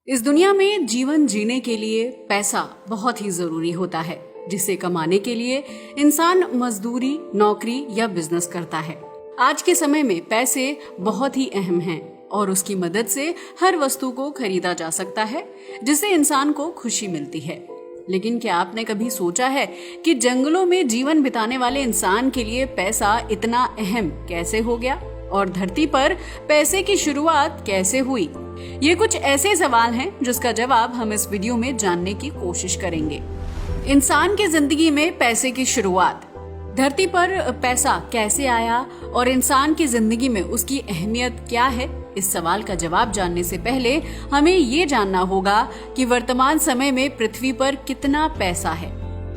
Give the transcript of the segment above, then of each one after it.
इस दुनिया में जीवन जीने के लिए पैसा बहुत ही जरूरी होता है, जिसे कमाने के लिए इंसान मजदूरी, नौकरी या बिजनेस करता है। आज के समय में पैसे बहुत ही अहम हैं और उसकी मदद से हर वस्तु को खरीदा जा सकता है, जिससे इंसान को खुशी मिलती है। लेकिन क्या आपने कभी सोचा है कि जंगलों में जीवन बिताने वाले इंसान के लिए पैसा इतना अहम कैसे हो गया और धरती पर पैसे की शुरुआत कैसे हुई? ये कुछ ऐसे सवाल हैं जिसका जवाब हम इस वीडियो में जानने की कोशिश करेंगे। इंसान की जिंदगी में पैसे की शुरुआत, धरती पर पैसा कैसे आया और इंसान की जिंदगी में उसकी अहमियत क्या है? इस सवाल का जवाब जानने से पहले हमें ये जानना होगा कि वर्तमान समय में पृथ्वी पर कितना पैसा है।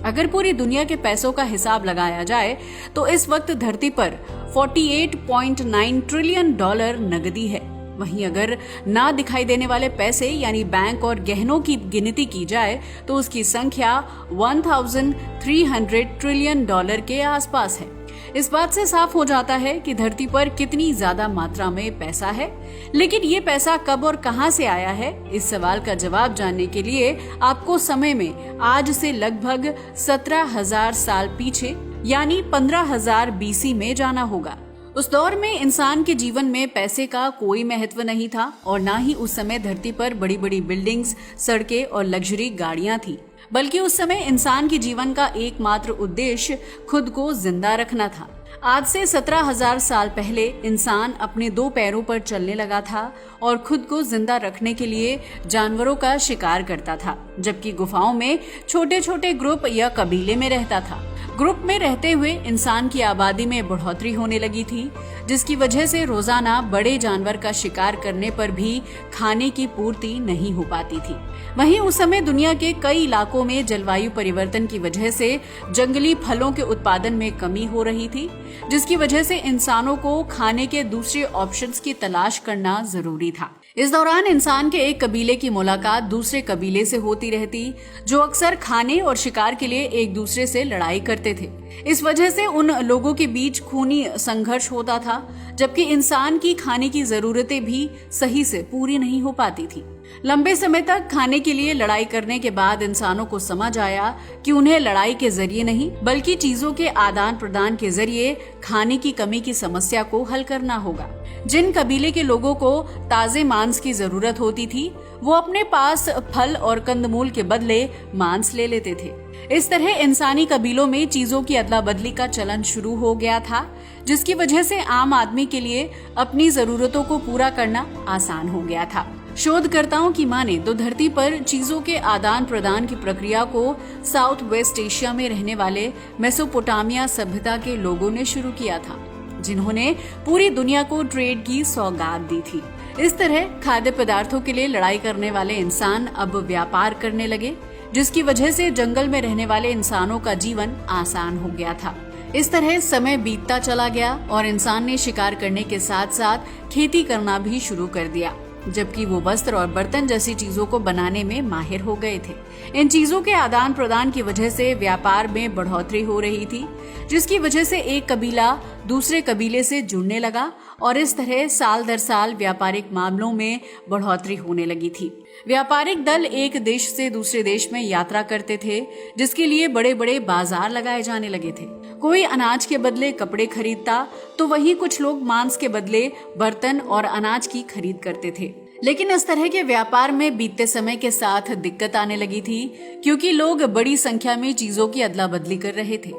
अगर पूरी दुनिया के पैसों का हिसाब लगाया जाए तो इस वक्त धरती पर 48.9 ट्रिलियन डॉलर नकदी है। वहीं अगर ना दिखाई देने वाले पैसे यानी बैंक और गहनों की गिनती की जाए तो उसकी संख्या 1300 ट्रिलियन डॉलर के आसपास है। इस बात से साफ हो जाता है कि धरती पर कितनी ज्यादा मात्रा में पैसा है। लेकिन ये पैसा कब और कहां से आया है, इस सवाल का जवाब जानने के लिए आपको समय में आज से लगभग 17,000 साल पीछे यानी 15,000 BC में जाना होगा। उस दौर में इंसान के जीवन में पैसे का कोई महत्व नहीं था और ना ही उस समय धरती पर बड़ी बड़ी बिल्डिंग्स, सड़कें और लग्जरी गाड़ियां थी, बल्कि उस समय इंसान के जीवन का एकमात्र उद्देश्य खुद को जिंदा रखना था। आज से 17,000 साल पहले इंसान अपने 2 पैरों पर चलने लगा था और खुद को जिंदा रखने के लिए जानवरों का शिकार करता था, जबकि गुफाओं में छोटे छोटे ग्रुप या कबीले में रहता था। ग्रुप में रहते हुए इंसान की आबादी में बढ़ोतरी होने लगी थी, जिसकी वजह से रोजाना बड़े जानवर का शिकार करने पर भी खाने की पूर्ति नहीं हो पाती थी। वहीं उस समय दुनिया के कई इलाकों में जलवायु परिवर्तन की वजह से जंगली फलों के उत्पादन में कमी हो रही थी, जिसकी वजह से इंसानों को खाने के दूसरे ऑप्शंस की तलाश करना जरूरी था। इस दौरान इंसान के एक कबीले की मुलाकात दूसरे कबीले से होती रहती, जो अक्सर खाने और शिकार के लिए एक दूसरे से लड़ाई करते थे। इस वजह से उन लोगों के बीच खूनी संघर्ष होता था, जबकि इंसान की खाने की जरूरतें भी सही से पूरी नहीं हो पाती थी। लंबे समय तक खाने के लिए लड़ाई करने के बाद इंसानों को समझ आया कि उन्हें लड़ाई के जरिए नहीं बल्कि चीजों के आदान प्रदान के जरिए खाने की कमी की समस्या को हल करना होगा। जिन कबीले के लोगों को ताजे मांस की जरूरत होती थी, वो अपने पास फल और कंदमूल के बदले मांस ले लेते थे। इस तरह इंसानी कबीलों में चीजों की अदला बदली का चलन शुरू हो गया था, जिसकी वजह से आम आदमी के लिए अपनी जरूरतों को पूरा करना आसान हो गया था। शोधकर्ताओं की माने तो धरती पर चीजों के आदान प्रदान की प्रक्रिया को साउथ वेस्ट एशिया में रहने वाले मेसोपोटामिया सभ्यता के लोगों ने शुरू किया था, जिन्होंने पूरी दुनिया को ट्रेड की सौगात दी थी। इस तरह खाद्य पदार्थों के लिए लड़ाई करने वाले इंसान अब व्यापार करने लगे, जिसकी वजह से जंगल में रहने वाले इंसानों का जीवन आसान हो गया था। इस तरह समय बीतता चला गया और इंसान ने शिकार करने के साथ साथ खेती करना भी शुरू कर दिया, जबकि वो वस्त्र और बर्तन जैसी चीजों को बनाने में माहिर हो गए थे। इन चीजों के आदान प्रदान की वजह से व्यापार में बढ़ोतरी हो रही थी, जिसकी वजह से एक कबीला दूसरे कबीले से जुड़ने लगा और इस तरह साल दर साल व्यापारिक मामलों में बढ़ोतरी होने लगी थी। व्यापारिक दल एक देश से दूसरे देश में यात्रा करते थे, जिसके लिए बड़े बड़े बाजार लगाए जाने लगे थे। कोई अनाज के बदले कपड़े खरीदता तो वहीं कुछ लोग मांस के बदले बर्तन और अनाज की खरीद करते थे। लेकिन इस तरह के व्यापार में बीतते समय के साथ दिक्कत आने लगी थी, क्योंकि लोग बड़ी संख्या में चीजों की अदला बदली कर रहे थे।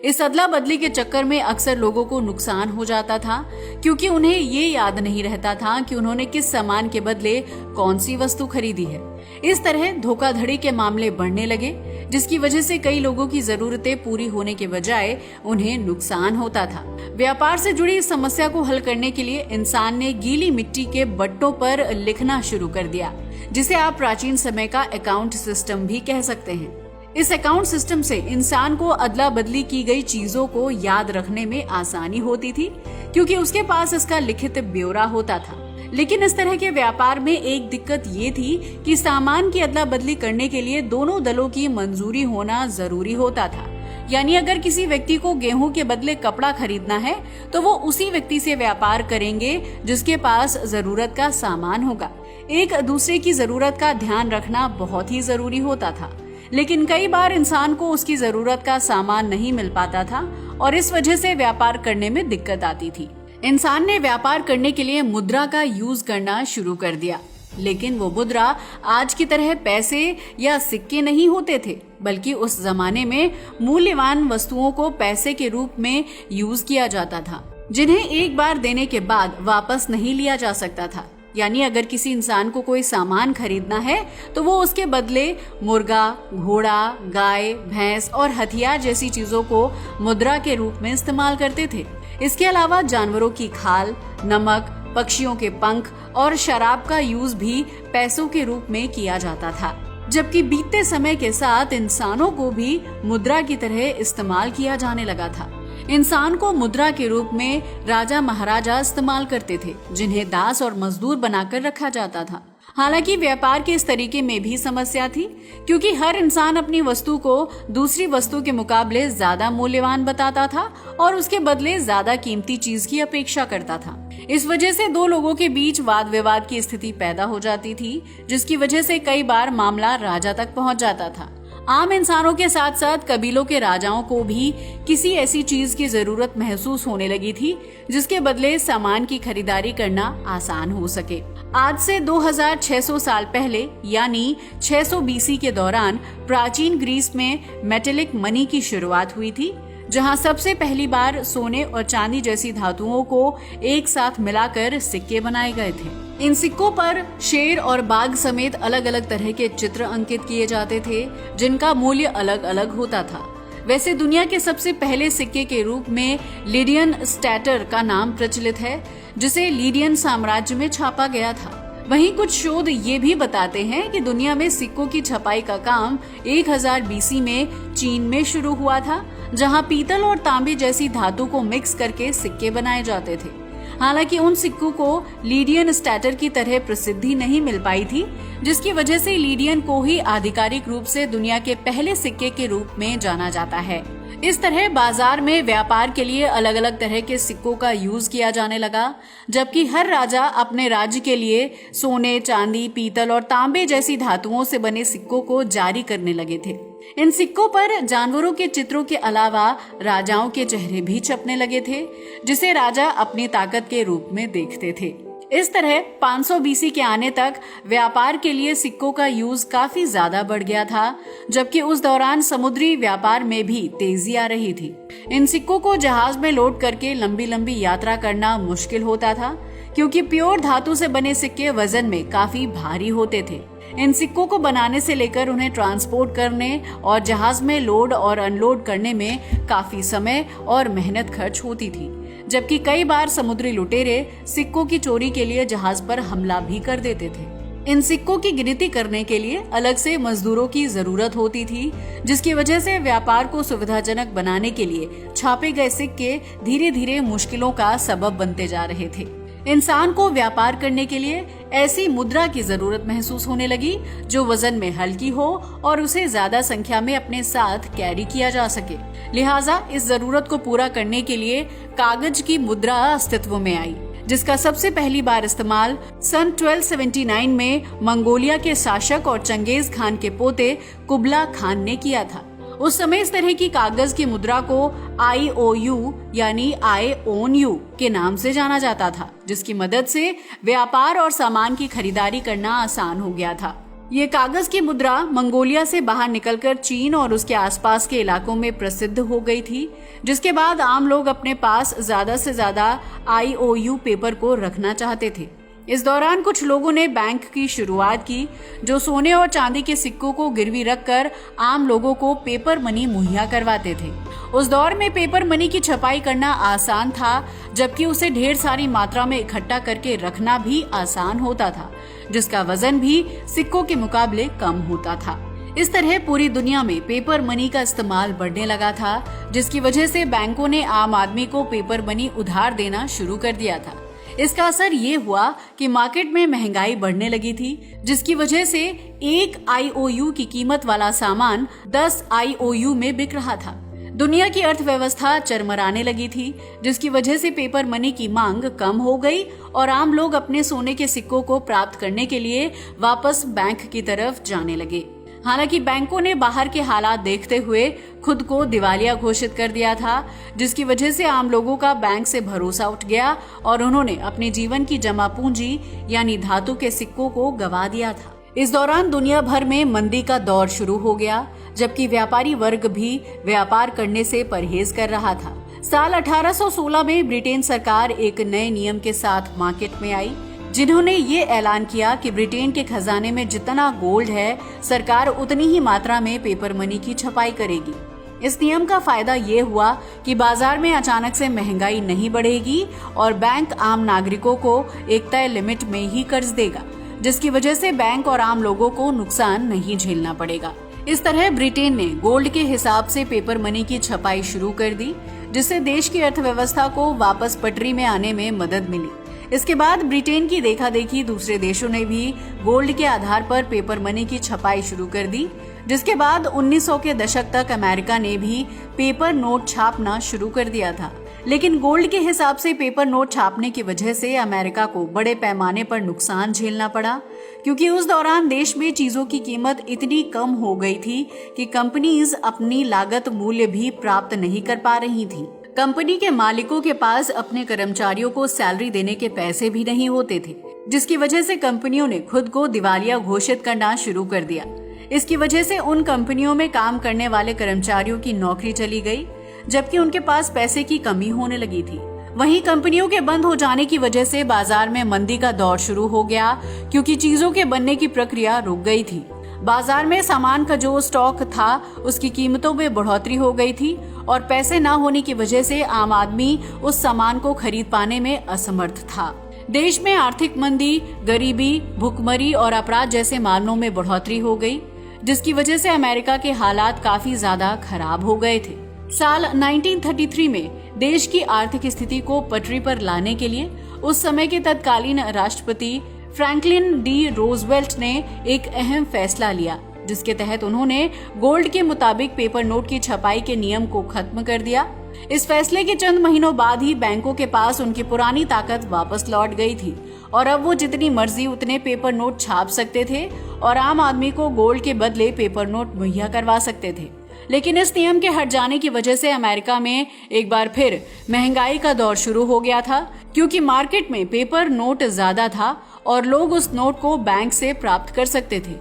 इस अदला बदली के चक्कर में अक्सर लोगों को नुकसान हो जाता था, क्योंकि उन्हें ये याद नहीं रहता था कि उन्होंने किस सामान के बदले कौन सी वस्तु खरीदी है। इस तरह धोखाधड़ी के मामले बढ़ने लगे, जिसकी वजह से कई लोगों की जरूरतें पूरी होने के बजाय उन्हें नुकसान होता था। व्यापार से जुड़ी इस समस्या को हल करने के लिए इंसान ने गीली मिट्टी के बट्टों पर लिखना शुरू कर दिया, जिसे आप प्राचीन समय का अकाउंट सिस्टम भी कह सकते हैं। इस अकाउंट सिस्टम से इंसान को अदला बदली की गई चीजों को याद रखने में आसानी होती थी, क्योंकि उसके पास इसका लिखित ब्यौरा होता था। लेकिन इस तरह के व्यापार में एक दिक्कत ये थी कि सामान की अदला बदली करने के लिए दोनों दलों की मंजूरी होना जरूरी होता था। यानी अगर किसी व्यक्ति को गेहूं के बदले कपड़ा खरीदना है तो वो उसी व्यक्ति से व्यापार करेंगे जिसके पास जरूरत का सामान होगा। एक दूसरे की जरूरत का ध्यान रखना बहुत ही जरूरी होता था, लेकिन कई बार इंसान को उसकी जरूरत का सामान नहीं मिल पाता था और इस वजह से व्यापार करने में दिक्कत आती थी। इंसान ने व्यापार करने के लिए मुद्रा का यूज करना शुरू कर दिया, लेकिन वो मुद्रा आज की तरह पैसे या सिक्के नहीं होते थे, बल्कि उस जमाने में मूल्यवान वस्तुओं को पैसे के रूप में यूज किया जाता था, जिन्हें एक बार देने के बाद वापस नहीं लिया जा सकता था। यानी अगर किसी इंसान को कोई सामान खरीदना है तो वो उसके बदले मुर्गा, घोड़ा, गाय, भैंस और हथियार जैसी चीजों को मुद्रा के रूप में इस्तेमाल करते थे। इसके अलावा जानवरों की खाल, नमक, पक्षियों के पंख और शराब का यूज भी पैसों के रूप में किया जाता था। जबकि बीतते समय के साथ इंसानों को भी मुद्रा की तरह इस्तेमाल किया जाने लगा था। इंसान को मुद्रा के रूप में राजा महाराजा इस्तेमाल करते थे, जिन्हें दास और मजदूर बनाकर रखा जाता था। हालांकि व्यापार के इस तरीके में भी समस्या थी, क्योंकि हर इंसान अपनी वस्तु को दूसरी वस्तु के मुकाबले ज्यादा मूल्यवान बताता था और उसके बदले ज्यादा कीमती चीज की अपेक्षा करता था। इस वजह से दो लोगों के बीच वाद विवाद की स्थिति पैदा हो जाती थी, जिसकी वजह से कई बार मामला राजा तक पहुंच जाता था। आम इंसानों के साथ साथ कबीलों के राजाओं को भी किसी ऐसी चीज की जरूरत महसूस होने लगी थी जिसके बदले सामान की खरीदारी करना आसान हो सके। आज से 2600 साल पहले यानी 600 बीसी के दौरान प्राचीन ग्रीस में मेटेलिक मनी की शुरुआत हुई थी, जहां सबसे पहली बार सोने और चांदी जैसी धातुओं को एक साथ मिलाकर सिक्के बनाए गए थे। इन सिक्कों पर शेर और बाघ समेत अलग अलग तरह के चित्र अंकित किए जाते थे, जिनका मूल्य अलग अलग होता था। वैसे दुनिया के सबसे पहले सिक्के के रूप में लिडियन स्टैटर का नाम प्रचलित है, जिसे लिडियन साम्राज्य में छापा गया था। वहीं कुछ शोध ये भी बताते हैं कि दुनिया में सिक्कों की छपाई का काम 1000 बीसी में चीन में शुरू हुआ था, जहां पीतल और तांबे जैसी धातु को मिक्स करके सिक्के बनाए जाते थे। हालांकि उन सिक्कों को लिडियन स्टैटर की तरह प्रसिद्धि नहीं मिल पाई थी, जिसकी वजह से लिडियन को ही आधिकारिक रूप से दुनिया के पहले सिक्के के रूप में जाना जाता है। इस तरह बाजार में व्यापार के लिए अलग अलग तरह के सिक्कों का यूज किया जाने लगा, जबकि हर राजा अपने राज्य के लिए सोने, चांदी, पीतल और तांबे जैसी धातुओं से बने सिक्कों को जारी करने लगे थे। इन सिक्कों पर जानवरों के चित्रों के अलावा राजाओं के चेहरे भी छपने लगे थे, जिसे राजा अपनी ताकत के रूप में देखते थे। इस तरह 500 बीसी के आने तक व्यापार के लिए सिक्कों का यूज काफी ज्यादा बढ़ गया था, जबकि उस दौरान समुद्री व्यापार में भी तेजी आ रही थी। इन सिक्कों को जहाज में लोड करके लंबी लंबी यात्रा करना मुश्किल होता था, क्योंकि प्योर धातु से बने सिक्के वजन में काफी भारी होते थे। इन सिक्कों को बनाने से लेकर उन्हें ट्रांसपोर्ट करने और जहाज में लोड और अनलोड करने में काफी समय और मेहनत खर्च होती थी, जबकि कई बार समुद्री लुटेरे सिक्कों की चोरी के लिए जहाज पर हमला भी कर देते थे। इन सिक्कों की गिनती करने के लिए अलग से मजदूरों की जरूरत होती थी, जिसकी वजह से व्यापार को सुविधाजनक बनाने के लिए छापे गए सिक्के धीरे धीरे मुश्किलों का सबब बनते जा रहे थे। इंसान को व्यापार करने के लिए ऐसी मुद्रा की जरूरत महसूस होने लगी जो वजन में हल्की हो और उसे ज्यादा संख्या में अपने साथ कैरी किया जा सके। लिहाजा इस जरूरत को पूरा करने के लिए कागज की मुद्रा अस्तित्व में आई, जिसका सबसे पहली बार इस्तेमाल सन 1279 में मंगोलिया के शासक और चंगेज खान के पोते कुबला खान ने किया था। उस समय इस तरह की कागज की मुद्रा को IOU यानी आई ओन यू के नाम से जाना जाता था, जिसकी मदद से व्यापार और सामान की खरीदारी करना आसान हो गया था। ये कागज की मुद्रा मंगोलिया से बाहर निकलकर चीन और उसके आसपास के इलाकों में प्रसिद्ध हो गई थी, जिसके बाद आम लोग अपने पास ज्यादा से ज्यादा IOU पेपर को रखना चाहते थे। इस दौरान कुछ लोगों ने बैंक की शुरुआत की, जो सोने और चांदी के सिक्कों को गिरवी रखकर आम लोगों को पेपर मनी मुहैया करवाते थे। उस दौर में पेपर मनी की छपाई करना आसान था, जबकि उसे ढेर सारी मात्रा में इकट्ठा करके रखना भी आसान होता था, जिसका वजन भी सिक्कों के मुकाबले कम होता था। इस तरह पूरी दुनिया में पेपर मनी का इस्तेमाल बढ़ने लगा था, जिसकी वजह से बैंकों ने आम आदमी को पेपर मनी उधार देना शुरू कर दिया था। इसका असर ये हुआ कि मार्केट में महंगाई बढ़ने लगी थी, जिसकी वजह से एक IOU की कीमत वाला सामान 10 IOU में बिक रहा था, दुनिया की अर्थव्यवस्था चरमराने लगी थी, जिसकी वजह से पेपर मनी की मांग कम हो गई और आम लोग अपने सोने के सिक्कों को प्राप्त करने के लिए वापस बैंक की तरफ जाने लगे। हालांकि बैंकों ने बाहर के हालात देखते हुए खुद को दिवालिया घोषित कर दिया था, जिसकी वजह से आम लोगों का बैंक से भरोसा उठ गया और उन्होंने अपने जीवन की जमा पूंजी यानी धातु के सिक्कों को गंवा दिया था। इस दौरान दुनिया भर में मंदी का दौर शुरू हो गया, जबकि व्यापारी वर्ग भी व्यापार करने से परहेज कर रहा था। साल 1816 में ब्रिटेन सरकार एक नए नियम के साथ मार्केट में आई, जिन्होंने ये ऐलान किया कि ब्रिटेन के खजाने में जितना गोल्ड है, सरकार उतनी ही मात्रा में पेपर मनी की छपाई करेगी। इस नियम का फायदा ये हुआ कि बाजार में अचानक से महंगाई नहीं बढ़ेगी और बैंक आम नागरिकों को एक तय लिमिट में ही कर्ज देगा, जिसकी वजह से बैंक और आम लोगों को नुकसान नहीं झेलना पड़ेगा। इस तरह ब्रिटेन ने गोल्ड के हिसाब से पेपर मनी की छपाई शुरू कर दी, जिससे देश की अर्थव्यवस्था को वापस पटरी में आने में मदद मिली। इसके बाद ब्रिटेन की देखा देखी दूसरे देशों ने भी गोल्ड के आधार पर पेपर मनी की छपाई शुरू कर दी, जिसके बाद 1900 के दशक तक अमेरिका ने भी पेपर नोट छापना शुरू कर दिया था। लेकिन गोल्ड के हिसाब से पेपर नोट छापने की वजह से अमेरिका को बड़े पैमाने पर नुकसान झेलना पड़ा, क्योंकि उस दौरान देश में चीजों की कीमत इतनी कम हो गई थी कि कंपनीज अपनी लागत मूल्य भी प्राप्त नहीं कर पा रही थी। कंपनी के मालिकों के पास अपने कर्मचारियों को सैलरी देने के पैसे भी नहीं होते थे, जिसकी वजह से कंपनियों ने खुद को दिवालिया घोषित करना शुरू कर दिया। इसकी वजह से उन कंपनियों में काम करने वाले कर्मचारियों की नौकरी चली गई, जबकि उनके पास पैसे की कमी होने लगी थी। वहीं कंपनियों के बंद हो जाने की वजह से बाजार में मंदी का दौर शुरू हो गया, क्योंकि चीजों के बनने की प्रक्रिया रुक गई थी। बाजार में सामान का जो स्टॉक था उसकी कीमतों में बढ़ोतरी हो गई थी और पैसे न होने की वजह से आम आदमी उस सामान को खरीद पाने में असमर्थ था। देश में आर्थिक मंदी, गरीबी, भुखमरी और अपराध जैसे मामलों में बढ़ोतरी हो गई, जिसकी वजह से अमेरिका के हालात काफी ज्यादा खराब हो गए थे। साल 1933 में देश की आर्थिक स्थिति को पटरी पर लाने के लिए उस समय के तत्कालीन राष्ट्रपति फ्रैंकलिन डी रोजवेल्ट ने एक अहम फैसला लिया, जिसके तहत उन्होंने गोल्ड के मुताबिक पेपर नोट की छपाई के नियम को खत्म कर दिया। इस फैसले के चंद महीनों बाद ही बैंकों के पास उनकी पुरानी ताकत वापस लौट गई थी और अब वो जितनी मर्जी उतने पेपर नोट छाप सकते थे और आम आदमी को गोल्ड के बदले पेपर नोट मुहैया करवा सकते थे। लेकिन इस नियम के हट जाने की वजह से अमेरिका में एक बार फिर महंगाई का दौर शुरू हो गया था, क्योंकि मार्केट में पेपर नोट ज्यादा था और लोग उस नोट को बैंक से प्राप्त कर सकते थे।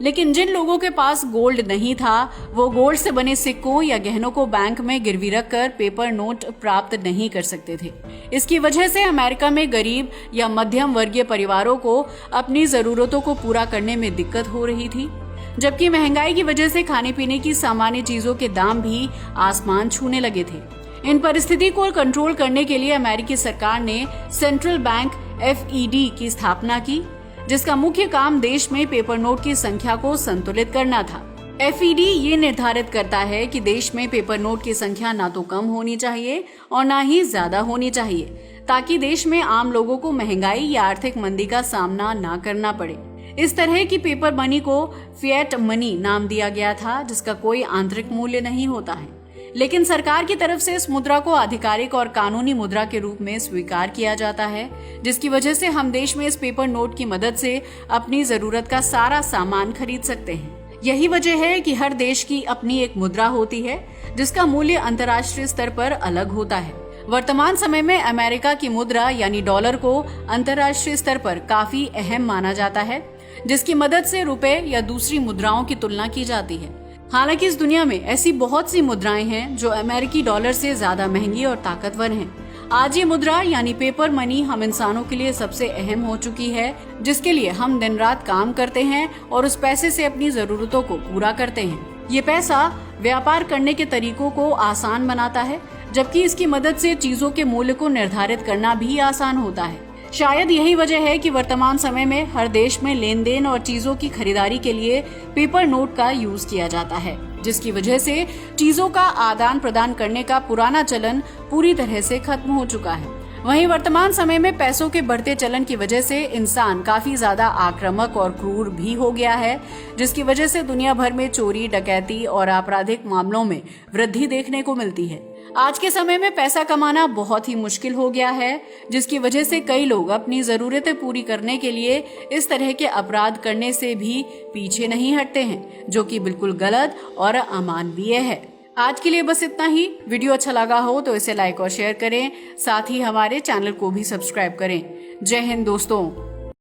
लेकिन जिन लोगों के पास गोल्ड नहीं था, वो गोल्ड से बने सिक्कों या गहनों को बैंक में गिरवी रखकर पेपर नोट प्राप्त नहीं कर सकते थे। इसकी वजह से अमेरिका में गरीब या मध्यम वर्गीय परिवारों को अपनी जरूरतों को पूरा करने में दिक्कत हो रही थी, जबकि महंगाई की वजह से खाने पीने की सामान्य चीजों के दाम भी आसमान छूने लगे थे। इन परिस्थिति को कंट्रोल करने के लिए अमेरिकी सरकार ने सेंट्रल बैंक FED की स्थापना की, जिसका मुख्य काम देश में पेपर नोट की संख्या को संतुलित करना था। FED ये निर्धारित करता है कि देश में पेपर नोट की संख्या ना तो कम होनी चाहिए और ना ही ज्यादा होनी चाहिए, ताकि देश में आम लोगों को महंगाई या आर्थिक मंदी का सामना ना करना पड़े। इस तरह की पेपर मनी को फिएट मनी नाम दिया गया था, जिसका कोई आंतरिक मूल्य नहीं होता है, लेकिन सरकार की तरफ से इस मुद्रा को आधिकारिक और कानूनी मुद्रा के रूप में स्वीकार किया जाता है, जिसकी वजह से हम देश में इस पेपर नोट की मदद से अपनी जरूरत का सारा सामान खरीद सकते हैं। यही वजह है कि हर देश की अपनी एक मुद्रा होती है, जिसका मूल्य अंतर्राष्ट्रीय स्तर पर अलग होता है। वर्तमान समय में अमेरिका की मुद्रा यानी डॉलर को अंतर्राष्ट्रीय स्तर पर काफी अहम माना जाता है, जिसकी मदद से रुपए या दूसरी मुद्राओं की तुलना की जाती है। हालांकि इस दुनिया में ऐसी बहुत सी मुद्राएं हैं जो अमेरिकी डॉलर से ज्यादा महंगी और ताकतवर हैं। आज ये मुद्रा यानी पेपर मनी हम इंसानों के लिए सबसे अहम हो चुकी है, जिसके लिए हम दिन रात काम करते हैं और उस पैसे से अपनी जरूरतों को पूरा करते हैं। ये पैसा व्यापार करने के तरीकों को आसान बनाता है, जबकि इसकी मदद से चीजों के मूल्य को निर्धारित करना भी आसान होता है। शायद यही वजह है कि वर्तमान समय में हर देश में लेन देन और चीजों की खरीदारी के लिए पेपर नोट का यूज किया जाता है, जिसकी वजह से चीजों का आदान प्रदान करने का पुराना चलन पूरी तरह से खत्म हो चुका है। वहीं वर्तमान समय में पैसों के बढ़ते चलन की वजह से इंसान काफी ज्यादा आक्रामक और क्रूर भी हो गया है, जिसकी वजह से दुनिया भर में चोरी, डकैती और आपराधिक मामलों में वृद्धि देखने को मिलती है। आज के समय में पैसा कमाना बहुत ही मुश्किल हो गया है, जिसकी वजह से कई लोग अपनी जरूरतें पूरी करने के लिए इस तरह के अपराध करने से भी पीछे नहीं हटते हैं, जो कि बिल्कुल गलत और अमानवीय है। आज के लिए बस इतना ही। वीडियो अच्छा लगा हो तो इसे लाइक और शेयर करें, साथ ही हमारे चैनल को भी सब्सक्राइब करें। जय हिंद दोस्तों।